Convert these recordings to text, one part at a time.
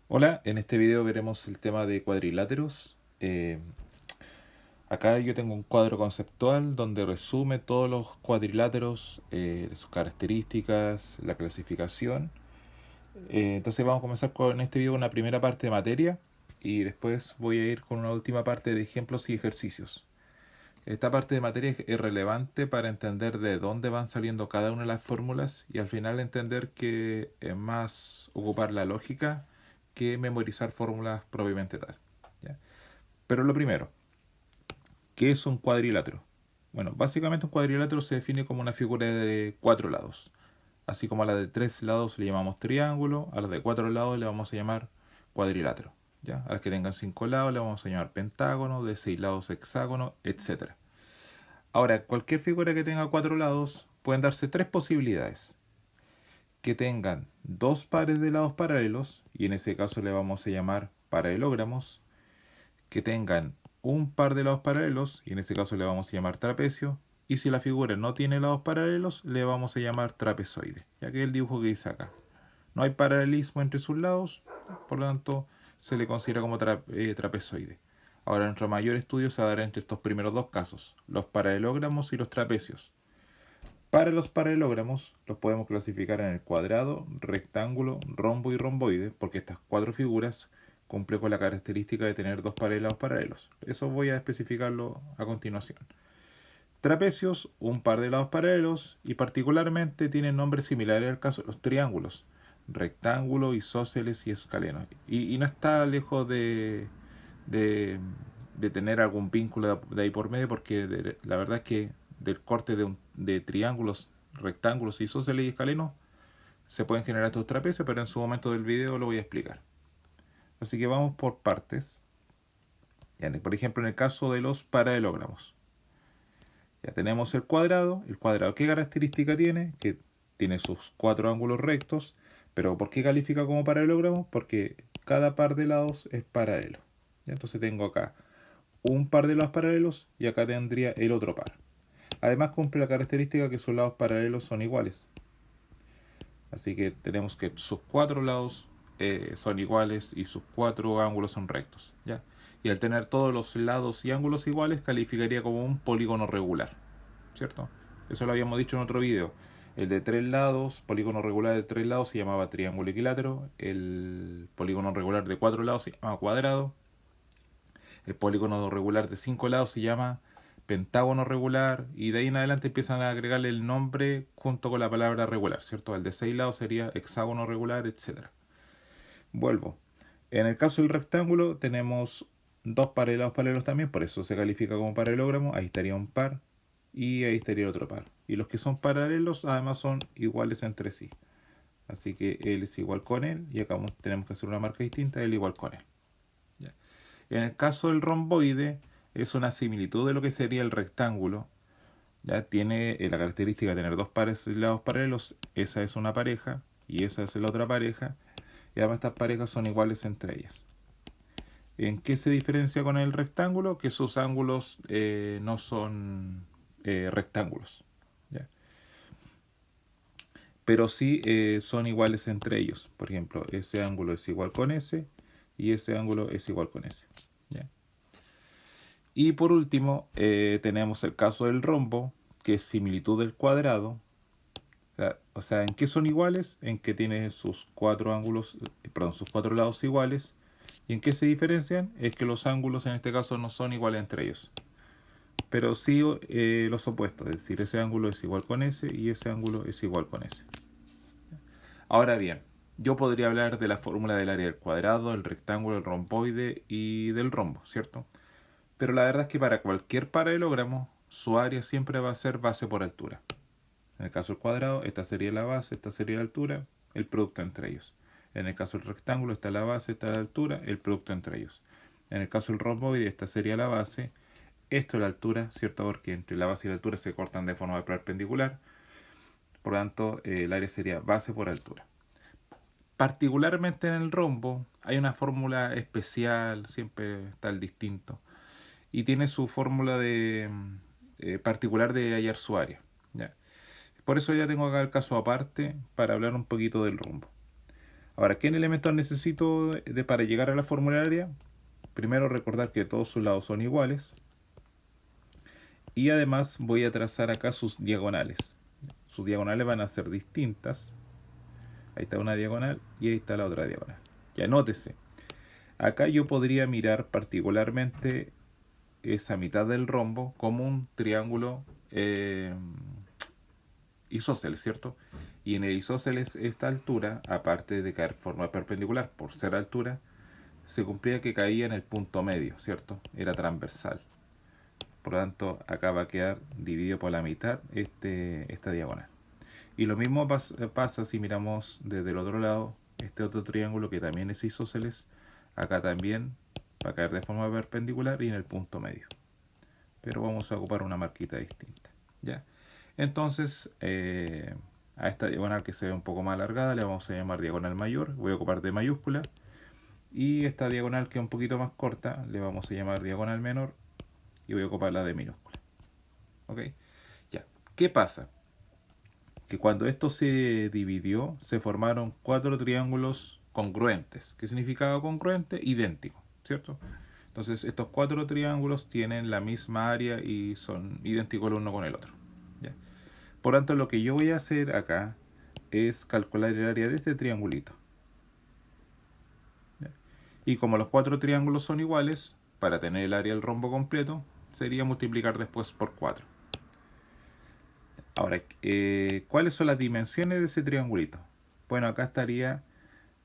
Hola, en este video veremos el tema de cuadriláteros. Acá yo tengo un cuadro conceptual donde resume todos los cuadriláteros, sus características, la clasificación. Entonces vamos a comenzar con este video una primera parte de materia y después voy a ir con una última parte de ejemplos y ejercicios. Esta parte de materia es relevante para entender de dónde van saliendo cada una de las fórmulas y al final entender que es más ocupar la lógica que memorizar fórmulas propiamente tal. ¿Ya? Pero lo primero, ¿qué es un cuadrilátero? Bueno, básicamente un cuadrilátero se define como una figura de cuatro lados. Así como a la de tres lados le llamamos triángulo, a la de cuatro lados le vamos a llamar cuadrilátero. ¿Ya? A las que tengan cinco lados le vamos a llamar pentágono, de seis lados hexágono, etcétera. Ahora, cualquier figura que tenga cuatro lados pueden darse tres posibilidades. Que tengan dos pares de lados paralelos, y en ese caso le vamos a llamar paralelogramos. Que tengan un par de lados paralelos, y en ese caso le vamos a llamar trapecio. Y si la figura no tiene lados paralelos, le vamos a llamar trapezoide, ya que es el dibujo que dice acá. No hay paralelismo entre sus lados, por lo tanto se le considera como trapezoide. Ahora nuestro mayor estudio se dará entre estos primeros dos casos, los paralelogramos y los trapecios. Para los paralelogramos los podemos clasificar en el cuadrado, rectángulo, rombo y romboide, porque estas cuatro figuras cumplen con la característica de tener dos paralelos paralelos. Eso voy a especificarlo a continuación. Trapecios, un par de lados paralelos y particularmente tienen nombres similares al caso de los triángulos, rectángulo, isósceles y escaleno. Y no está lejos de, de tener algún vínculo de ahí por medio porque la verdad es que del corte de triángulos, rectángulos, isósceles y escalenos se pueden generar estos trapecios, pero en su momento del video lo voy a explicar. Así que vamos por partes. Por ejemplo, en el caso de los paralelogramos. Ya tenemos el cuadrado. El cuadrado, ¿qué característica tiene? Que tiene sus cuatro ángulos rectos. Pero ¿por qué califica como paralelogramo? Porque cada par de lados es paralelo. ¿Ya? Entonces tengo acá un par de lados paralelos y acá tendría el otro par. Además cumple la característica que sus lados paralelos son iguales. Así que tenemos que sus cuatro lados son iguales y sus cuatro ángulos son rectos. ¿Ya? Y al tener todos los lados y ángulos iguales calificaría como un polígono regular. ¿Cierto? Eso lo habíamos dicho en otro video. El de tres lados, polígono regular de tres lados se llamaba triángulo equilátero. El polígono regular de cuatro lados se llama cuadrado. El polígono regular de cinco lados se llama pentágono regular. Y de ahí en adelante empiezan a agregarle el nombre junto con la palabra regular, ¿cierto? El de seis lados sería hexágono regular, etcétera. Vuelvo. En el caso del rectángulo tenemos dos paralelos también, por eso se califica como paralelogramo. Ahí estaría un par y ahí estaría otro par. Y los que son paralelos además son iguales entre sí. Así que él es igual con él y acá tenemos que hacer una marca distinta, él igual con él. ¿Ya? En el caso del romboide es una similitud de lo que sería el rectángulo. Ya tiene la característica de tener dos pares de lados paralelos, esa es una pareja y esa es la otra pareja. Y además estas parejas son iguales entre ellas. ¿En qué se diferencia con el rectángulo? Que sus ángulos no son rectángulos. ¿Ya? Pero sí son iguales entre ellos. Por ejemplo, ese ángulo es igual con ese y ese ángulo es igual con ese. ¿Ya? Y por último, tenemos el caso del rombo, que es similitud del cuadrado. O sea, ¿en qué son iguales? En que tiene sus cuatro ángulos, perdón, sus cuatro lados iguales. ¿Y en qué se diferencian? Es que los ángulos en este caso no son iguales entre ellos. Pero sí los opuestos, es decir, ese ángulo es igual con ese y ese ángulo es igual con ese. Ahora bien, yo podría hablar de la fórmula del área del cuadrado, el rectángulo, el romboide y del rombo, ¿cierto? Pero la verdad es que para cualquier paralelogramo, su área siempre va a ser base por altura. En el caso del cuadrado, esta sería la base, esta sería la altura, el producto entre ellos. En el caso del rectángulo, esta es la base, esta es la altura, el producto entre ellos. En el caso del romboide, esta sería la base, esto es la altura, ¿cierto? Porque entre la base y la altura se cortan de forma perpendicular. Por lo tanto, el área sería base por altura. Particularmente en el rombo, hay una fórmula especial, siempre está el distinto, y tiene su fórmula particular de hallar su área. ¿Ya? Por eso ya tengo acá el caso aparte para hablar un poquito del rombo. Ahora, ¿qué elementos necesito para llegar a la fórmula del área? Primero recordar que todos sus lados son iguales. Y además voy a trazar acá sus diagonales. Sus diagonales van a ser distintas. Ahí está una diagonal y ahí está la otra diagonal. Ya nótese. Acá yo podría mirar particularmente esa mitad del rombo como un triángulo isósceles, ¿cierto? Y en el isósceles esta altura, aparte de caer forma perpendicular por ser altura, se cumplía que caía en el punto medio, ¿cierto? Era transversal. Por lo tanto, acá va a quedar dividido por la mitad esta diagonal. Y lo mismo pasa si miramos desde el otro lado este otro triángulo que también es isósceles. Acá también va a caer de forma perpendicular y en el punto medio. Pero vamos a ocupar una marquita distinta. ¿Ya? Entonces, a esta diagonal que se ve un poco más alargada le vamos a llamar diagonal mayor. Voy a ocupar D mayúscula. Y esta diagonal que es un poquito más corta le vamos a llamar diagonal menor. Y voy a ocupar la D minúscula. ¿Ok? Ya. ¿Qué pasa? Que cuando esto se dividió, se formaron 4 triángulos congruentes. ¿Qué significaba congruente? Idéntico, ¿cierto? Entonces estos 4 triángulos tienen la misma área y son idénticos el uno con el otro. ¿Ya? Por tanto, lo que yo voy a hacer acá es calcular el área de este triangulito. ¿Ya? Y como los 4 triángulos son iguales, para tener el área del rombo completo, sería multiplicar después por 4. Ahora, ¿cuáles son las dimensiones de ese triangulito? Bueno, acá estaría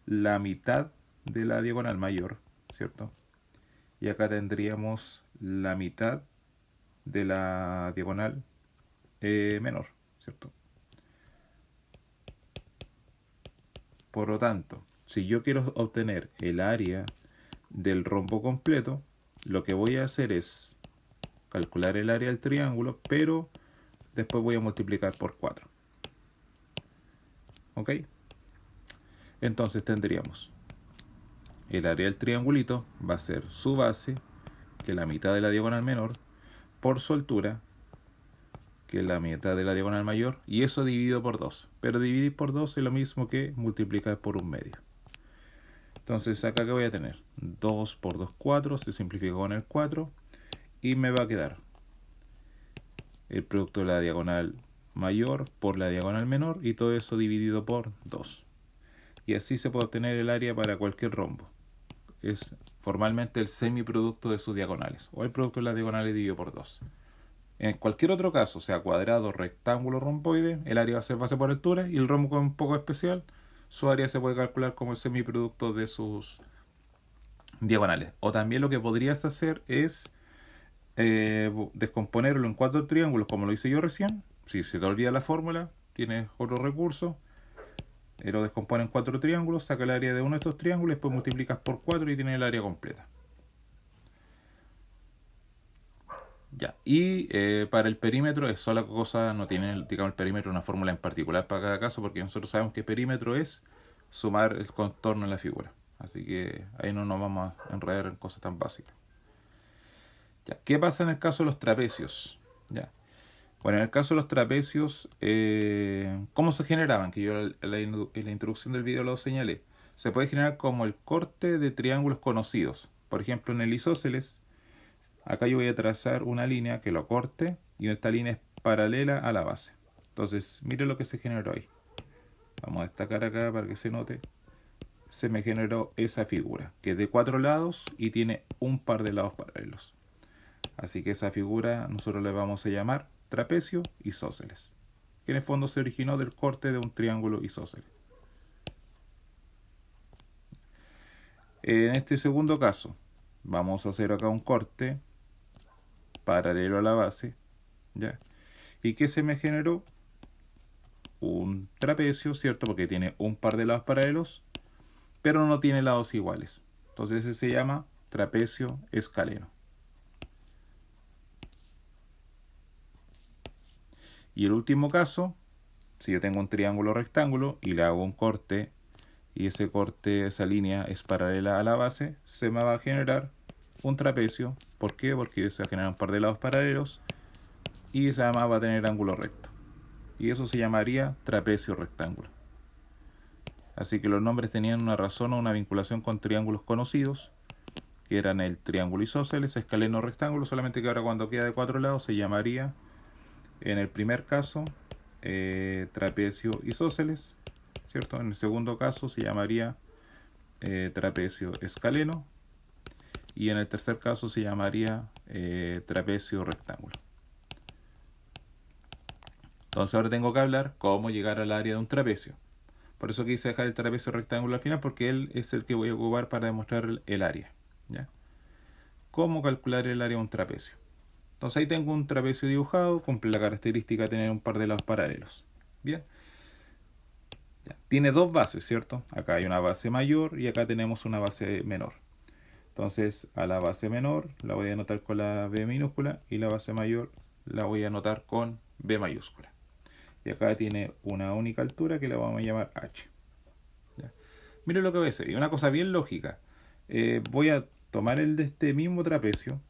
la mitad de la diagonal mayor, ¿cierto? Y acá tendríamos la mitad de la diagonal menor, ¿cierto? Por lo tanto, si yo quiero obtener el área del rombo completo, lo que voy a hacer es calcular el área del triángulo, pero después voy a multiplicar por 4. ¿Ok? Entonces tendríamos el área del triangulito va a ser su base, que es la mitad de la diagonal menor, por su altura, que es la mitad de la diagonal mayor, y eso dividido por 2. Pero dividir por 2 es lo mismo que multiplicar por un medio. Entonces acá que voy a tener 2 por 2, 4, se simplifica con el 4, y me va a quedar el producto de la diagonal mayor por la diagonal menor, y todo eso dividido por 2. Y así se puede obtener el área para cualquier rombo. Es formalmente el semiproducto de sus diagonales, o el producto de las diagonales dividido por 2. En cualquier otro caso, sea cuadrado, rectángulo, romboide, el área va a ser base por altura, y el rombo es un poco especial, su área se puede calcular como el semiproducto de sus diagonales. O también lo que podrías hacer es descomponerlo en 4 triángulos como lo hice yo recién. Si se te olvida la fórmula, tienes otro recurso. Lo descompone en 4 triángulos, saca el área de uno de estos triángulos, después multiplicas por 4 y tienes el área completa. Ya, y para el perímetro es sola cosa, no tiene, digamos, el perímetro una fórmula en particular para cada caso, porque nosotros sabemos que perímetro es sumar el contorno en la figura. Así que ahí no nos vamos a enredar en cosas tan básicas. Ya, ¿qué pasa en el caso de los trapecios? Ya. Bueno, en el caso de los trapecios, ¿cómo se generaban? Que yo en la introducción del video lo señalé. Se puede generar como el corte de triángulos conocidos. Por ejemplo, en el isósceles, acá yo voy a trazar una línea que lo corte y esta línea es paralela a la base. Entonces, mire lo que se generó ahí. Vamos a destacar acá para que se note. Se me generó esa figura, que es de 4 lados y tiene un par de lados paralelos. Así que esa figura nosotros le vamos a llamar trapecio isósceles, que en el fondo se originó del corte de un triángulo isósceles. En este segundo caso, vamos a hacer acá un corte paralelo a la base, ¿ya? ¿Y qué se me generó? Un trapecio, ¿cierto? Porque tiene un par de lados paralelos, pero no tiene lados iguales. Entonces ese se llama trapecio escaleno. Y el último caso, si yo tengo un triángulo rectángulo y le hago un corte y ese corte, esa línea es paralela a la base, se me va a generar un trapecio. ¿Por qué? Porque se va a generar un par de lados paralelos y esa además va a tener ángulo recto. Y eso se llamaría trapecio rectángulo. Así que los nombres tenían una razón o una vinculación con triángulos conocidos, que eran el triángulo isósceles, escaleno, rectángulo, solamente que ahora cuando queda de cuatro lados se llamaría, en el primer caso, trapecio isósceles, ¿cierto? En el segundo caso se llamaría trapecio escaleno, y en el tercer caso se llamaría trapecio rectángulo. Entonces ahora tengo que hablar cómo llegar al área de un trapecio. Por eso quise dejar el trapecio rectángulo al final, porque él es el que voy a ocupar para demostrar el área. ¿Ya? ¿Cómo calcular el área de un trapecio? Entonces ahí tengo un trapecio dibujado, cumple la característica de tener un par de lados paralelos. Bien. Ya. Tiene dos bases, ¿cierto? Acá hay una base mayor y acá tenemos una base menor. Entonces a la base menor la voy a anotar con la B minúscula y la base mayor la voy a anotar con B mayúscula. Y acá tiene una única altura que la vamos a llamar H. ¿Ya? Miren lo que voy a hacer. Y una cosa bien lógica. Voy a tomar el de este mismo trapecio.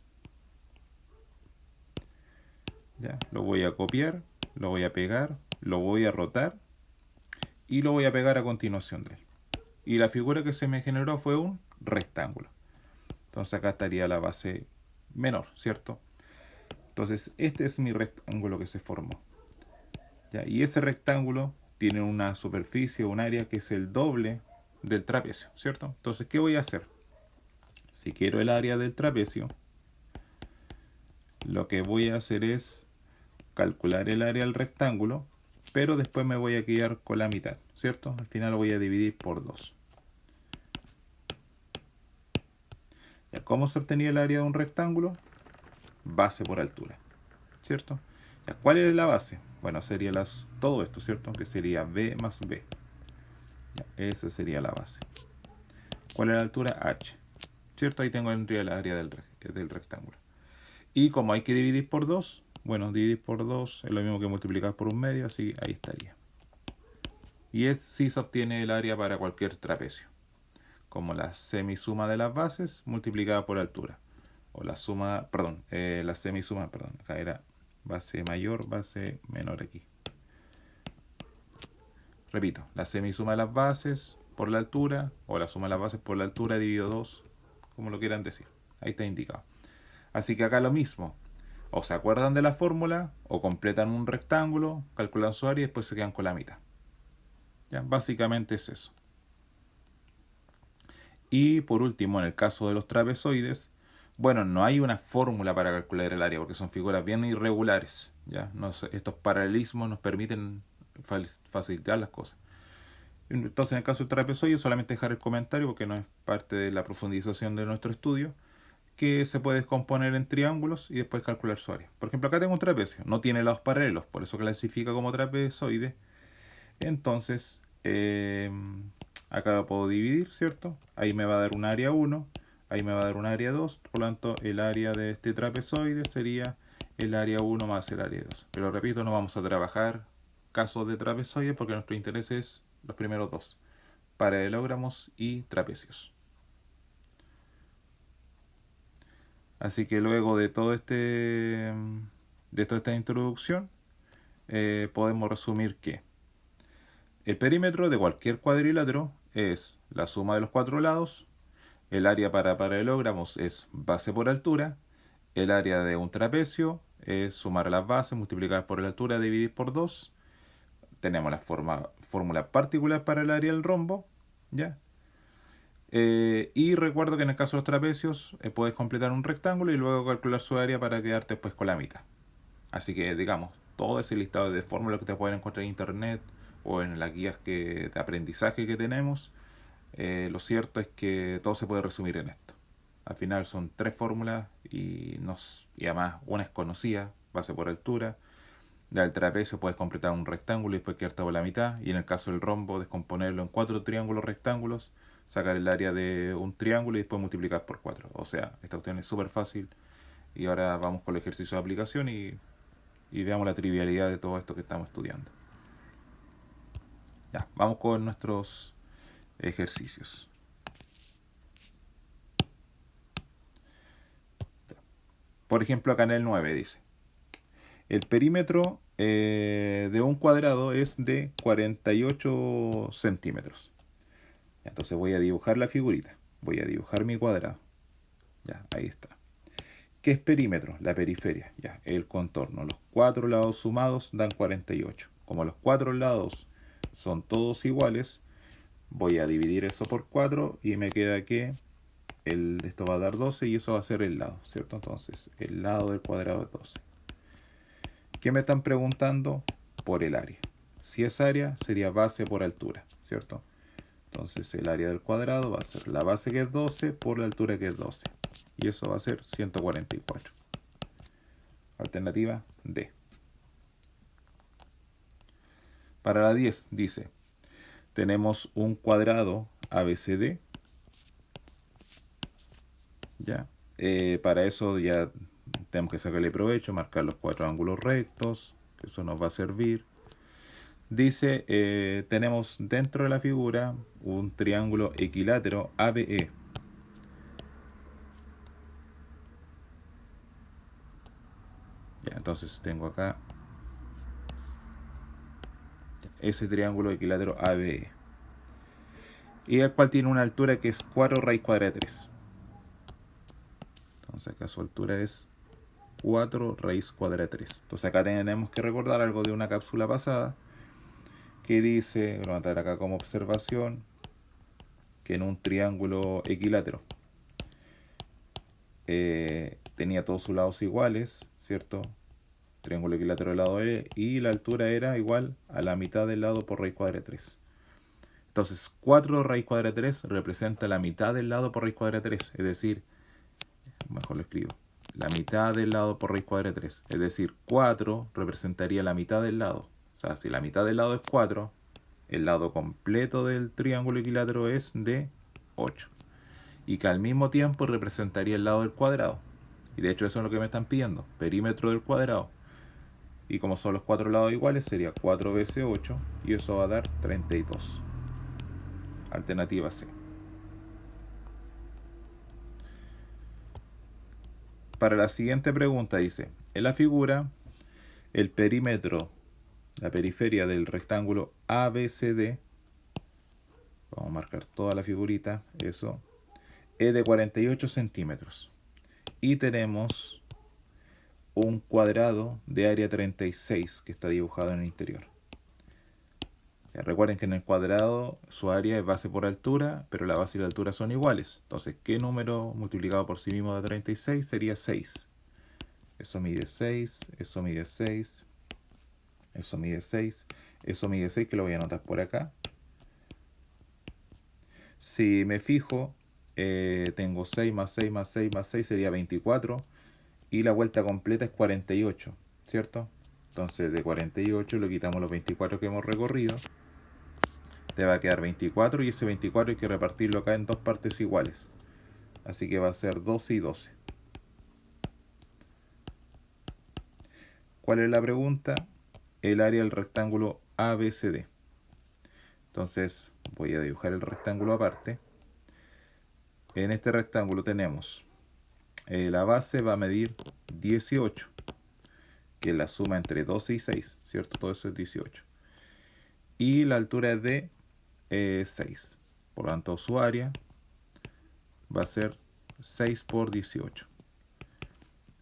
¿Ya? Lo voy a copiar, lo voy a pegar, lo voy a rotar y lo voy a pegar a continuación de él. Y la figura que se me generó fue un rectángulo. Entonces acá estaría la base menor, ¿cierto? Entonces este es mi rectángulo que se formó. ¿Ya? Y ese rectángulo tiene una superficie, un área que es el doble del trapecio, ¿cierto? Entonces, ¿qué voy a hacer? Si quiero el área del trapecio, lo que voy a hacer es calcular el área del rectángulo, pero después me voy a quedar con la mitad, ¿cierto? Al final lo voy a dividir por 2. ¿Ya? ¿Cómo se obtenía el área de un rectángulo? Base por altura, ¿cierto? ¿Ya? ¿Cuál es la base? Bueno, sería todo esto, ¿cierto? Que sería B más B. ¿Ya? Esa sería la base. ¿Cuál es la altura? H. ¿Cierto? Ahí tengo el área del rectángulo. Y como hay que dividir por 2, bueno, dividir por 2 es lo mismo que multiplicar por un medio, así que ahí estaría. Y si se obtiene el área para cualquier trapecio, como la semisuma de las bases multiplicada por altura. O la suma, perdón, la semisuma, perdón, acá era base mayor, base menor aquí. Repito, la semisuma de las bases por la altura, o la suma de las bases por la altura dividido 2, como lo quieran decir. Ahí está indicado. Así que acá lo mismo. O se acuerdan de la fórmula, o completan un rectángulo, calculan su área y después se quedan con la mitad. ¿Ya? Básicamente es eso. Y por último, en el caso de los trapezoides, bueno, no hay una fórmula para calcular el área porque son figuras bien irregulares. ¿Ya? Estos paralelismos nos permiten facilitar las cosas. Entonces, en el caso del trapezoide, solamente dejar el comentario porque no es parte de la profundización de nuestro estudio, que se puede descomponer en triángulos y después calcular su área. Por ejemplo, acá tengo un trapecio, no tiene lados paralelos, por eso clasifica como trapezoide. Entonces, acá lo puedo dividir, ¿cierto? Ahí me va a dar un área 1, ahí me va a dar un área 2, por lo tanto, el área de este trapezoide sería el área 1 más el área 2. Pero repito, no vamos a trabajar casos de trapezoides porque nuestro interés es los primeros dos, paralelogramos y trapecios. Así que luego de toda esta introducción, podemos resumir que el perímetro de cualquier cuadrilátero es la suma de los cuatro lados, el área para paralelogramos es base por altura, el área de un trapecio es sumar las bases, multiplicar por la altura, dividir por 2. Tenemos la fórmula particular para el área del rombo, ¿ya? Y recuerdo que en el caso de los trapecios puedes completar un rectángulo y luego calcular su área para quedarte después con la mitad. Así que digamos, todo ese listado de fórmulas que te pueden encontrar en internet o en las guías de aprendizaje que tenemos, lo cierto es que todo se puede resumir en esto. Al final son tres fórmulas y además una es conocida, base por altura. Del trapecio puedes completar un rectángulo y después quedarte por la mitad. Y en el caso del rombo, descomponerlo en 4 triángulos rectángulos, sacar el área de un triángulo y después multiplicar por 4. O sea, esta cuestión es súper fácil. Y ahora vamos con el ejercicio de aplicación y veamos la trivialidad de todo esto que estamos estudiando. Ya, vamos con nuestros ejercicios. Por ejemplo, acá en el 9 dice: el perímetro de un cuadrado es de 48 centímetros. Entonces voy a dibujar la figurita. Voy a dibujar mi cuadrado. Ya, ahí está. ¿Qué es perímetro? La periferia. Ya, el contorno. Los cuatro lados sumados dan 48. Como los cuatro lados son todos iguales, voy a dividir eso por 4 y me queda que esto va a dar 12 y eso va a ser el lado, ¿cierto? Entonces, el lado del cuadrado es 12. ¿Qué me están preguntando? Por el área. Si es área, sería base por altura, ¿cierto? Entonces el área del cuadrado va a ser la base que es 12 por la altura que es 12. Y eso va a ser 144. Alternativa D. Para la 10 dice, tenemos un cuadrado ABCD. ¿Ya? Para eso ya tenemos que sacarle provecho, marcar los cuatro ángulos rectos, que eso nos va a servir. Dice, tenemos dentro de la figura un triángulo equilátero ABE. Ya, entonces tengo acá ese triángulo equilátero ABE. Y el cual tiene una altura que es 4 raíz cuadrada de 3. Entonces acá su altura es 4 raíz cuadrada de 3. Entonces acá tenemos que recordar algo de una cápsula pasada que dice, lo voy a anotar acá como observación, que en un triángulo equilátero tenía todos sus lados iguales, ¿cierto? Triángulo equilátero del lado E, y la altura era igual a la mitad del lado por raíz cuadrada de 3. Entonces 4 raíz cuadrada de 3 representa la mitad del lado por raíz cuadrada de 3, es decir, mejor lo escribo, la mitad del lado por raíz cuadrada de 3, es decir, 4 representaría la mitad del lado. O sea, si la mitad del lado es 4, el lado completo del triángulo equilátero es de 8. Y que al mismo tiempo representaría el lado del cuadrado. Y de hecho eso es lo que me están pidiendo, perímetro del cuadrado. Y como son los cuatro lados iguales, sería 4 veces 8 y eso va a dar 32. Alternativa C. Para la siguiente pregunta dice, en la figura, el perímetro, la periferia del rectángulo ABCD, vamos a marcar toda la figurita, eso, es de 48 centímetros. Y tenemos un cuadrado de área 36 que está dibujado en el interior. Recuerden que en el cuadrado su área es base por altura, pero la base y la altura son iguales. Entonces, ¿qué número multiplicado por sí mismo de 36 sería 6? Eso mide 6, eso mide 6, eso mide 6, eso mide 6, que lo voy a anotar por acá. Si me fijo, tengo 6 más 6 más 6 más 6 sería 24 y la vuelta completa es 48, ¿cierto? Entonces de 48 le quitamos los 24 que hemos recorrido, te va a quedar 24 y ese 24 hay que repartirlo acá en dos partes iguales. Así que va a ser 12 y 12. ¿Cuál es la pregunta? El área del rectángulo ABCD. Entonces voy a dibujar el rectángulo aparte. En este rectángulo tenemos la base va a medir 18, que es la suma entre 12 y 6, ¿cierto? Todo eso es 18. Y la altura es de 6. Por lo tanto, su área va a ser 6 por 18.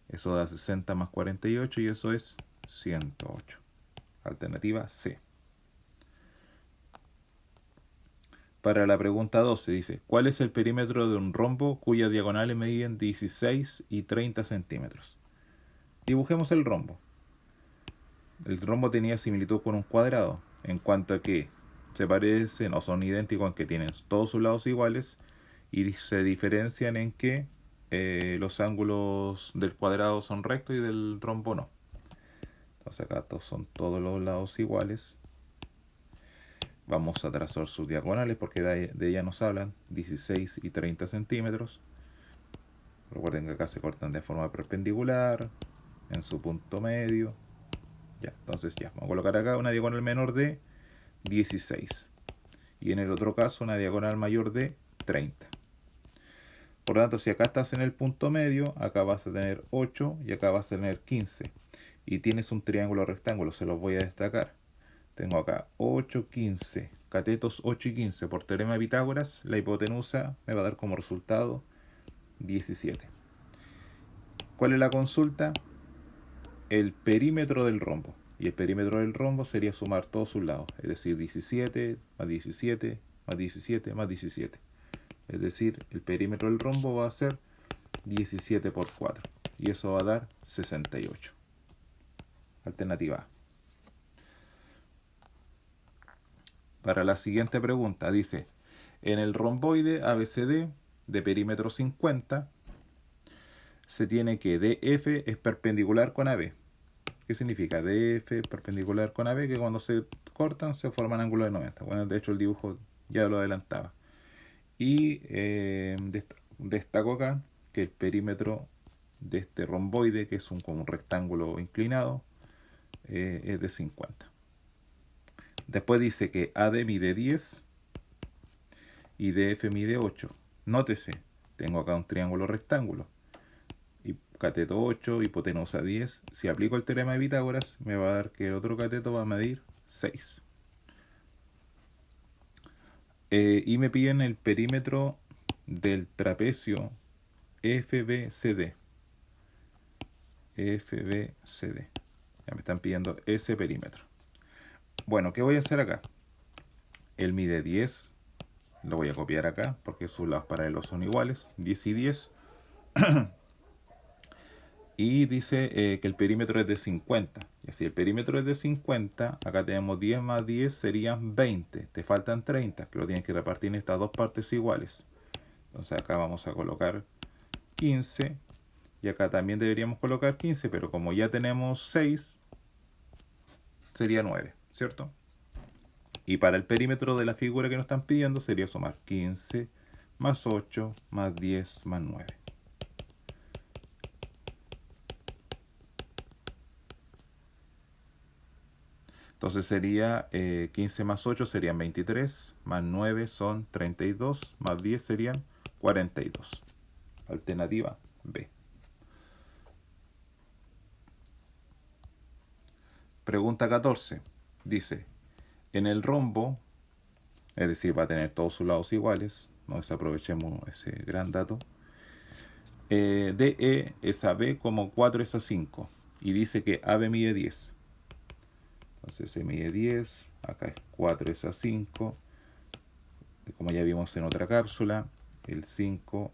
Eso da 60 más 48 y eso es 108. Alternativa C. Para la pregunta 12 dice, ¿cuál es el perímetro de un rombo cuyas diagonales medían 16 y 30 centímetros? Dibujemos el rombo. El rombo tenía similitud con un cuadrado, en cuanto a que se parecen o son idénticos en que tienen todos sus lados iguales y se diferencian en que los ángulos del cuadrado son rectos y del rombo no. Entonces acá son todos los lados iguales. Vamos a trazar sus diagonales porque de ellas nos hablan 16 y 30 centímetros. Recuerden que acá se cortan de forma perpendicular, en su punto medio. Ya, entonces ya, vamos a colocar acá una diagonal menor de 16. Y en el otro caso una diagonal mayor de 30. Por lo tanto, si acá estás en el punto medio, acá vas a tener 8 y acá vas a tener 15. Y tienes un triángulo rectángulo, se los voy a destacar. Tengo acá 8, 15. Catetos 8 y 15. Por teorema de Pitágoras, la hipotenusa me va a dar como resultado 17. ¿Cuál es la consulta? El perímetro del rombo. Y el perímetro del rombo sería sumar todos sus lados. Es decir, 17 más 17 más 17 más 17. Es decir, el perímetro del rombo va a ser 17 por 4. Y eso va a dar 68. Alternativa A. Para la siguiente pregunta dice, en el romboide ABCD de perímetro 50 se tiene que DF es perpendicular con AB. ¿Qué significa? DF perpendicular con AB, que cuando se cortan se forman ángulos de 90. Bueno, de hecho el dibujo ya lo adelantaba. Y destaco acá que el perímetro de este romboide, que es como un rectángulo inclinado, es de 50. Después dice que AD mide 10 y DF mide 8. Nótese, tengo acá un triángulo rectángulo. Y cateto 8, hipotenusa 10. Si aplico el teorema de Pitágoras, me va a dar que el otro cateto va a medir 6. Y me piden el perímetro del trapecio FBCD. FBCD. Ya me están pidiendo ese perímetro. Bueno, ¿qué voy a hacer acá? Él mide 10. Lo voy a copiar acá porque sus lados paralelos son iguales. 10 y 10. Y dice que el perímetro es de 50. Y así el perímetro es de 50. Acá tenemos 10 más 10 serían 20. Te faltan 30, que lo tienes que repartir en estas dos partes iguales. Entonces acá vamos a colocar 15. Y acá también deberíamos colocar 15, pero como ya tenemos 6, sería 9, ¿cierto? Y para el perímetro de la figura que nos están pidiendo sería sumar 15 más 8 más 10 más 9. Entonces sería 15 más 8 serían 23, más 9 son 32, más 10 serían 42. Alternativa B. Pregunta 14. Dice, en el rombo, es decir, va a tener todos sus lados iguales, no desaprovechemos ese gran dato, DE es a B como 4 es a 5, y dice que AB mide 10. Entonces se mide 10, acá es 4 es a 5, como ya vimos en otra cápsula, el 5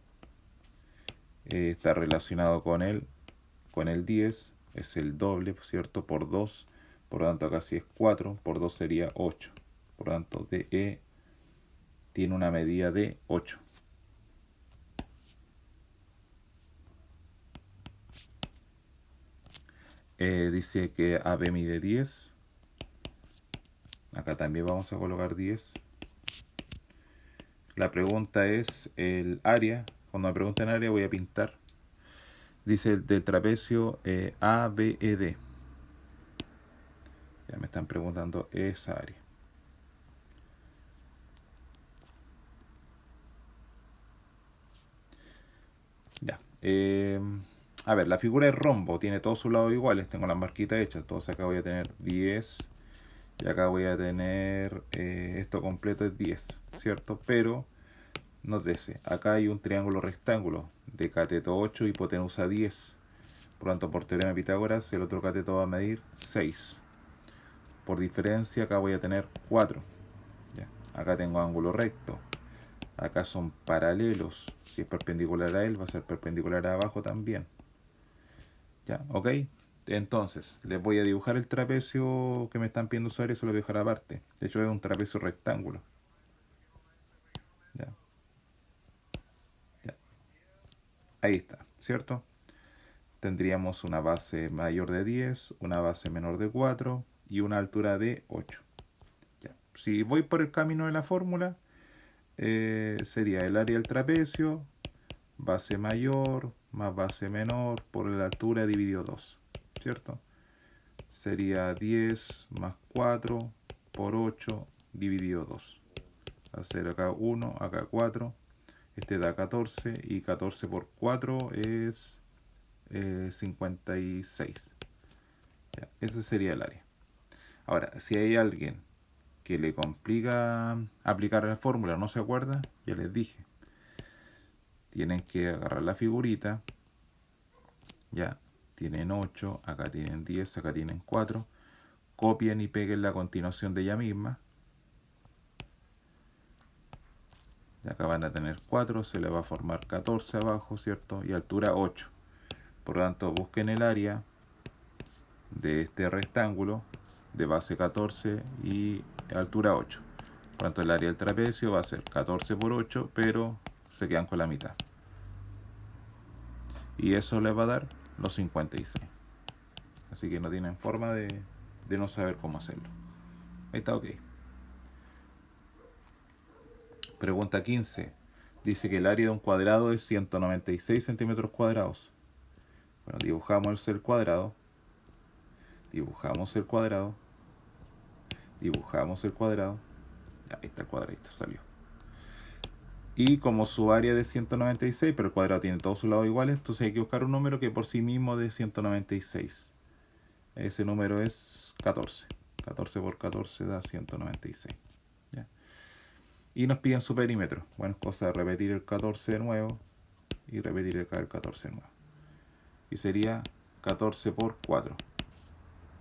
está relacionado con el 10, es el doble, ¿cierto? Por 2, por lo tanto acá sí es 4, por 2 sería 8. Por lo tanto, DE tiene una medida de 8. Dice que AB mide 10. Acá también vamos a colocar 10. La pregunta es el área. Cuando me preguntan área voy a pintar. Dice del trapecio ABED. Ya me están preguntando esa área. Ya. A ver, la figura de rombo tiene todos sus lados iguales. Tengo las marquitas hechas. Entonces acá voy a tener 10. Y acá voy a tener esto completo es 10, ¿cierto? Pero nótese, acá hay un triángulo rectángulo de cateto 8 y hipotenusa 10. Por lo tanto, por teorema de Pitágoras, el otro cateto va a medir 6. Por diferencia, acá voy a tener 4. ¿Ya? Acá tengo ángulo recto. Acá son paralelos. Si es perpendicular a él, va a ser perpendicular a abajo también. ¿Ya? ¿Ok? Entonces, les voy a dibujar el trapecio que me están pidiendo usar, eso lo voy a dejar aparte. De hecho, es un trapecio rectángulo. ¿Ya? ¿Ya? Ahí está, ¿cierto? Tendríamos una base mayor de 10, una base menor de 4 y una altura de 8. ¿Ya? Si voy por el camino de la fórmula, sería el área del trapecio, base mayor más base menor por la altura dividido 2, ¿cierto? Sería 10 más 4 por 8 dividido 2. Va a ser acá 1, acá 4. Este da 14 y 14 por 4 es 56. Ya, ese sería el área. Ahora, si hay alguien que le complica aplicar la fórmula, no se acuerda, ya les dije, tienen que agarrar la figurita, ya, tienen 8, acá tienen 10, acá tienen 4, copien y peguen la continuación de ella misma, y acá van a tener 4, se le va a formar 14 abajo, ¿cierto? Y altura 8. Por lo tanto, busquen el área de este rectángulo de base 14 y altura 8. Por lo tanto, el área del trapecio va a ser 14 por 8, pero se quedan con la mitad. Y eso les va a dar los 56. Así que no tienen forma de no saber cómo hacerlo. Ahí está, ok. Pregunta 15. Dice que el área de un cuadrado es 196 centímetros cuadrados. Bueno, dibujamos el cuadrado. Dibujamos el cuadrado. Dibujamos el cuadrado. Ahí está el cuadradito, salió. Y como su área de 196, pero el cuadrado tiene todos sus lados iguales, entonces hay que buscar un número que por sí mismo de 196. Ese número es 14. 14 por 14 da 196. ¿Ya? Y nos piden su perímetro. Bueno, es cosa de repetir el 14 de nuevo y repetir acá el 14 de nuevo. Y sería 14 por 4.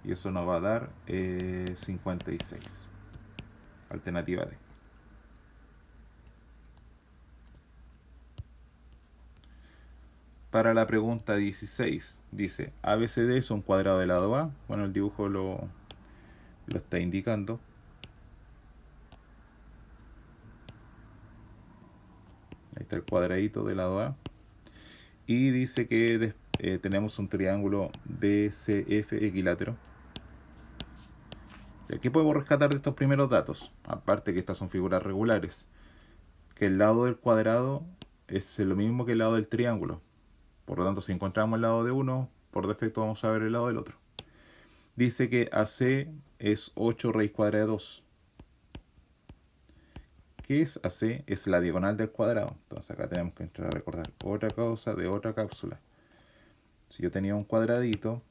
Y eso nos va a dar 56. Alternativa D. Para la pregunta 16, dice ABCD es un cuadrado de lado A. Bueno, el dibujo lo está indicando. Ahí está el cuadradito del lado A. Y dice que tenemos un triángulo BCF equilátero. ¿Qué podemos rescatar de estos primeros datos? Aparte que estas son figuras regulares. Que el lado del cuadrado es lo mismo que el lado del triángulo. Por lo tanto, si encontramos el lado de uno, por defecto vamos a ver el lado del otro. Dice que AC es 8 raíz cuadrada de 2. ¿Qué es AC? Es la diagonal del cuadrado. Entonces acá tenemos que entrar a recordar otra cosa de otra cápsula. Si yo tenía un cuadradito,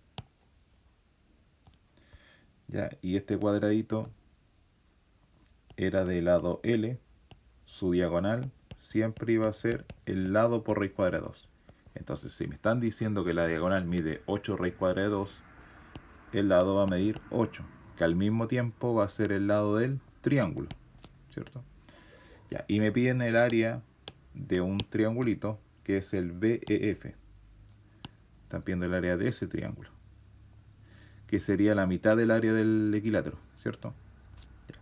ya, y este cuadradito era de lado L, su diagonal siempre iba a ser el lado por raíz cuadrada de 2. Entonces, si me están diciendo que la diagonal mide 8 raíz cuadrada de 2, el lado va a medir 8, que al mismo tiempo va a ser el lado del triángulo, ¿cierto? Ya, y me piden el área de un triangulito que es el BEF. Están pidiendo el área de ese triángulo, que sería la mitad del área del equilátero, ¿cierto? Ya.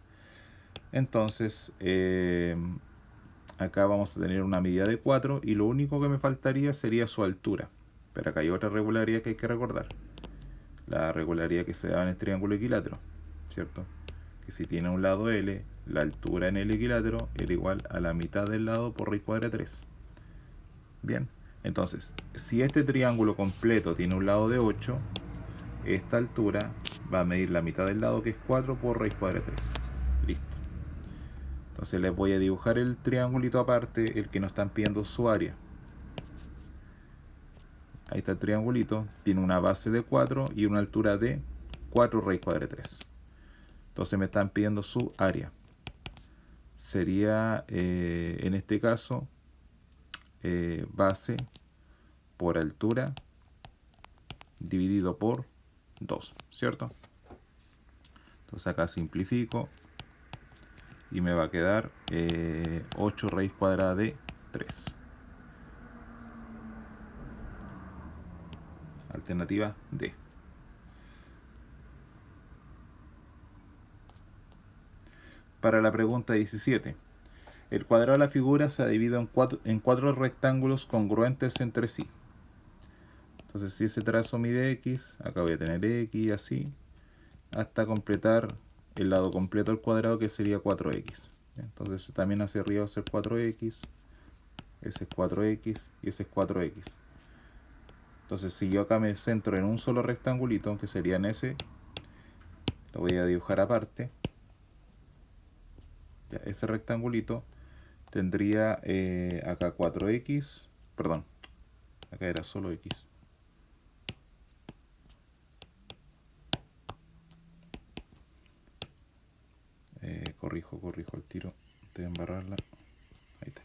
Entonces, acá vamos a tener una medida de 4 y lo único que me faltaría sería su altura. Pero acá hay otra regularidad que hay que recordar. La regularidad que se da en el triángulo equilátero, ¿cierto? Que si tiene un lado L, la altura en el equilátero era igual a la mitad del lado por raíz cuadrada de 3. Bien, entonces, si este triángulo completo tiene un lado de 8, esta altura va a medir la mitad del lado, que es 4 por raíz cuadrada de 3. Listo. Entonces les voy a dibujar el triangulito aparte, el que nos están pidiendo su área. Ahí está el triangulito, tiene una base de 4 y una altura de 4 raíz cuadrada de 3. Entonces me están pidiendo su área. Sería, en este caso, base por altura dividido por 2, ¿cierto? Entonces acá simplifico y me va a quedar 8 raíz cuadrada de 3. Alternativa D. Para la pregunta 17. El cuadrado de la figura se ha dividido en cuatro rectángulos congruentes entre sí. Entonces, si ese trazo mide X, acá voy a tener X así, hasta completar el lado completo del cuadrado, que sería 4X. Entonces, también hacia arriba va a ser 4X, ese es 4X y ese es 4X. Entonces, si yo acá me centro en un solo rectangulito, que sería en ese, lo voy a dibujar aparte. Ya, ese rectangulito tendría acá 4X, perdón, acá era solo X. corrijo el tiro de embarrarla. Ahí está.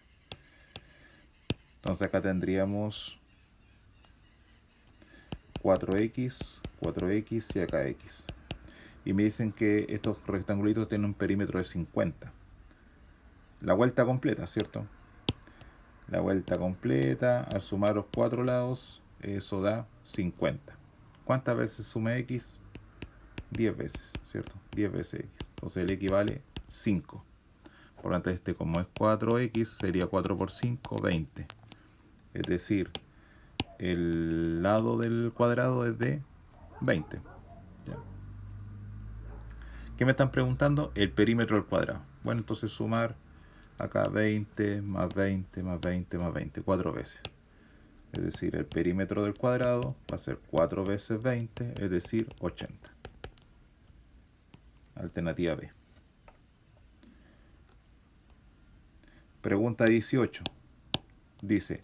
Entonces acá tendríamos 4x, 4x y acá x. Y me dicen que estos rectangulitos tienen un perímetro de 50. La vuelta completa, ¿cierto? La vuelta completa, al sumar los cuatro lados, eso da 50. ¿Cuántas veces suma x? 10 veces, ¿cierto? 10 veces x. Entonces el x vale 5. Por lo tanto, este como es 4x, sería 4 por 5, 20. Es decir, el lado del cuadrado es de 20. ¿Ya? ¿Qué me están preguntando? El perímetro del cuadrado. Bueno, entonces sumar acá 20 más 20 más 20 más 20, 4 veces. Es decir, el perímetro del cuadrado va a ser 4 veces 20, es decir, 80. Alternativa B. Pregunta 18. Dice,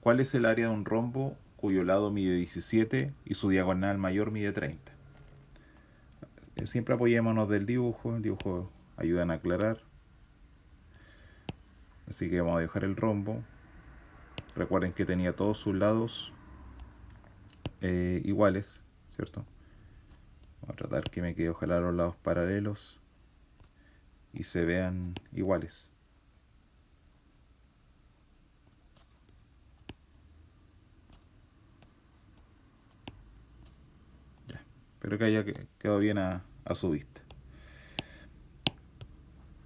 ¿cuál es el área de un rombo cuyo lado mide 17 y su diagonal mayor mide 30? Siempre apoyémonos del dibujo. El dibujo ayuda a aclarar. Así que vamos a dibujar el rombo. Recuerden que tenía todos sus lados iguales, ¿cierto? Vamos a tratar que me quede ojalá los lados paralelos y se vean iguales. Ya, espero que haya quedado bien a su vista.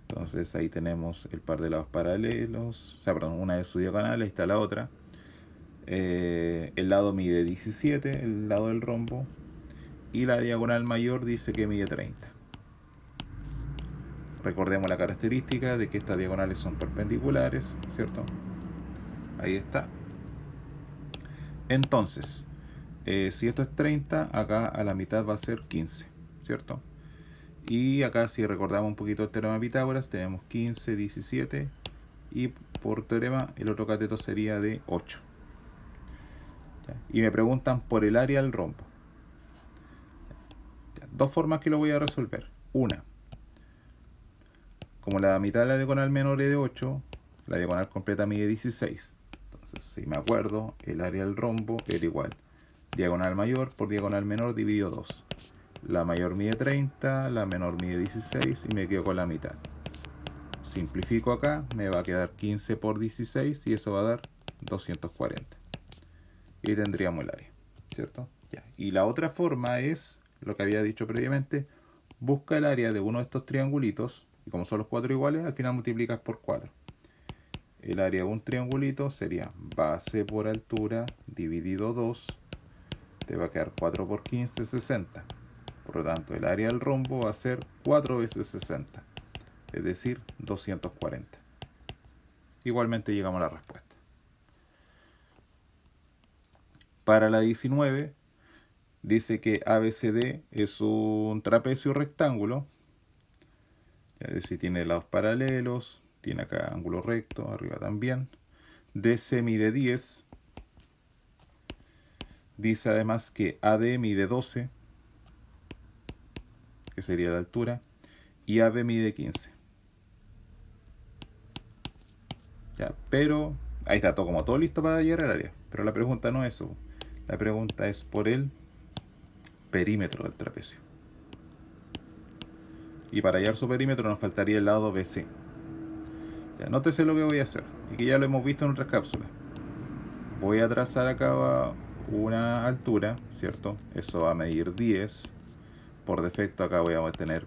Entonces ahí tenemos el par de lados paralelos, o sea, perdón, una de sus diagonales, ahí está la otra. El lado mide 17, el lado del rombo, y la diagonal mayor dice que mide 30. Recordemos la característica de que estas diagonales son perpendiculares, ¿cierto? Ahí está. Entonces, si esto es 30, acá a la mitad va a ser 15, ¿cierto? Y acá si recordamos un poquito el teorema de Pitágoras, tenemos 15, 17, y por teorema el otro cateto sería de 8. Y me preguntan por el área del rombo. Dos formas que lo voy a resolver. Una, como la mitad de la diagonal menor es de 8, la diagonal completa mide 16. Entonces, si me acuerdo, el área del rombo era igual. Diagonal mayor por diagonal menor dividido 2. La mayor mide 30, la menor mide 16 y me quedo con la mitad. Simplifico acá, me va a quedar 15 por 16 y eso va a dar 240. Y tendríamos el área, ¿cierto? Ya. Y la otra forma es, lo que había dicho previamente, busca el área de uno de estos triangulitos, y como son los cuatro iguales, al final multiplicas por 4. El área de un triangulito sería base por altura dividido 2, te va a quedar 4 por 15, 60. Por lo tanto, el área del rombo va a ser 4 veces 60, es decir, 240. Igualmente llegamos a la respuesta. Para la 19, dice que ABCD es un trapecio rectángulo. Es decir, tiene lados paralelos, tiene acá ángulo recto, arriba también. DC mide 10. Dice además que AD mide 12, que sería la altura, y AB mide 15. Ya, pero ahí está todo como todo listo para llegar al área. Pero la pregunta no es eso. La pregunta es por el perímetro del trapecio. Y para hallar su perímetro nos faltaría el lado BC. Ya, nótese lo que voy a hacer, y que ya lo hemos visto en otras cápsulas. Voy a trazar acá una altura, ¿cierto? Eso va a medir 10. Por defecto acá voy a tener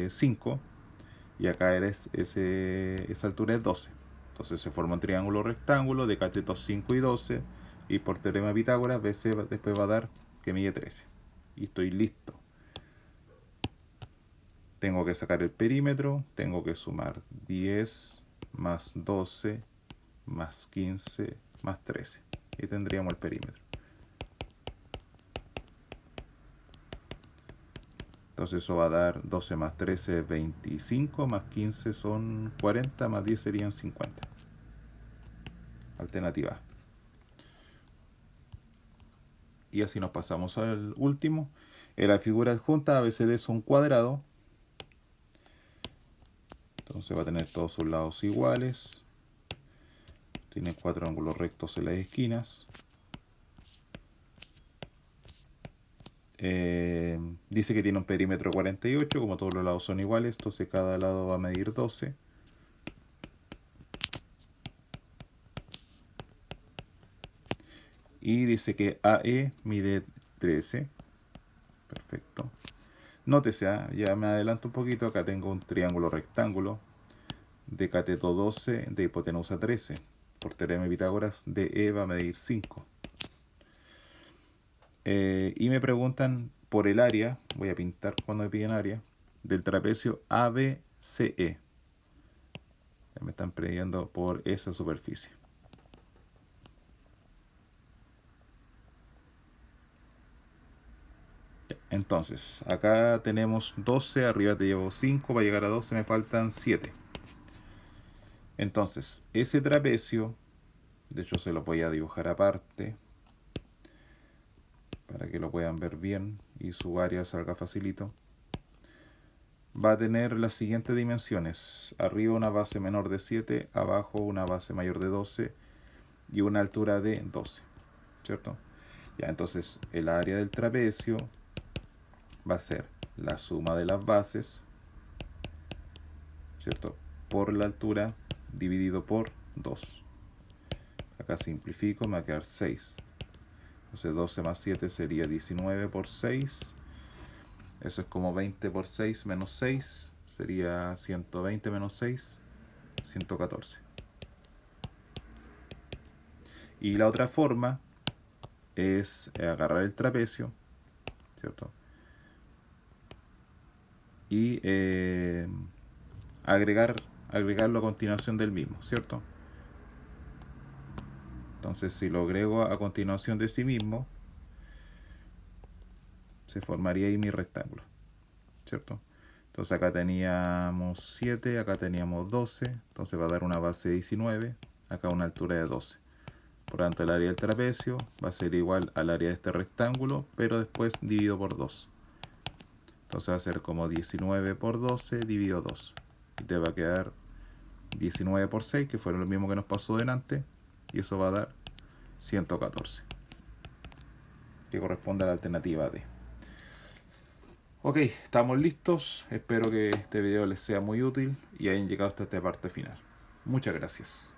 5. Y acá esa altura es 12. Entonces se forma un triángulo rectángulo de catetos 5 y 12. Y por teorema de Pitágoras, BC después va a dar que mide 13. Y estoy listo. Tengo que sacar el perímetro. Tengo que sumar 10 más 12 más 15 más 13. Y tendríamos el perímetro. Entonces eso va a dar 12 más 13 es 25, más 15 son 40, más 10 serían 50. Alternativa A. Y así nos pasamos al último. En la figura adjunta ABCD es un cuadrado. Entonces va a tener todos sus lados iguales. Tiene 4 ángulos rectos en las esquinas. Dice que tiene un perímetro 48, como todos los lados son iguales, entonces cada lado va a medir 12. Y dice que AE mide 13. Perfecto. Nótese, ya me adelanto un poquito, acá tengo un triángulo rectángulo de cateto 12, de hipotenusa 13. Por teorema de Pitágoras, DE va a medir 5. Y me preguntan por el área, voy a pintar cuando me piden área, del trapecio ABCE. Me están pidiendo por esa superficie. Entonces, acá tenemos 12, arriba te llevo 5, para llegar a 12 me faltan 7. Entonces, ese trapecio, de hecho se lo voy a dibujar aparte, para que lo puedan ver bien y su área salga facilito. Va a tener las siguientes dimensiones: arriba una base menor de 7, abajo una base mayor de 12 y una altura de 12, ¿cierto? Ya, entonces el área del trapecio va a ser la suma de las bases, ¿cierto?, por la altura dividido por 2. Acá simplifico, me va a quedar 6. Entonces 12 más 7 sería 19 por 6. Eso es como 20 por 6 menos 6. Sería 120 menos 6, 114. Y la otra forma es agarrar el trapecio, ¿cierto?, y agregarlo a continuación del mismo, ¿cierto? Entonces, si lo agrego a continuación de sí mismo, se formaría ahí mi rectángulo, ¿cierto? Entonces acá teníamos 7, acá teníamos 12, entonces va a dar una base de 19, acá una altura de 12. Por lo tanto, el área del trapecio va a ser igual al área de este rectángulo, pero después dividido por 2. Entonces va a ser como 19 por 12 dividido 2. Y te va a quedar 19 por 6, que fue lo mismo que nos pasó delante, y eso va a dar 114, que corresponde a la alternativa D. Ok, estamos listos. Espero que este video les sea muy útil y hayan llegado hasta esta parte final. Muchas gracias.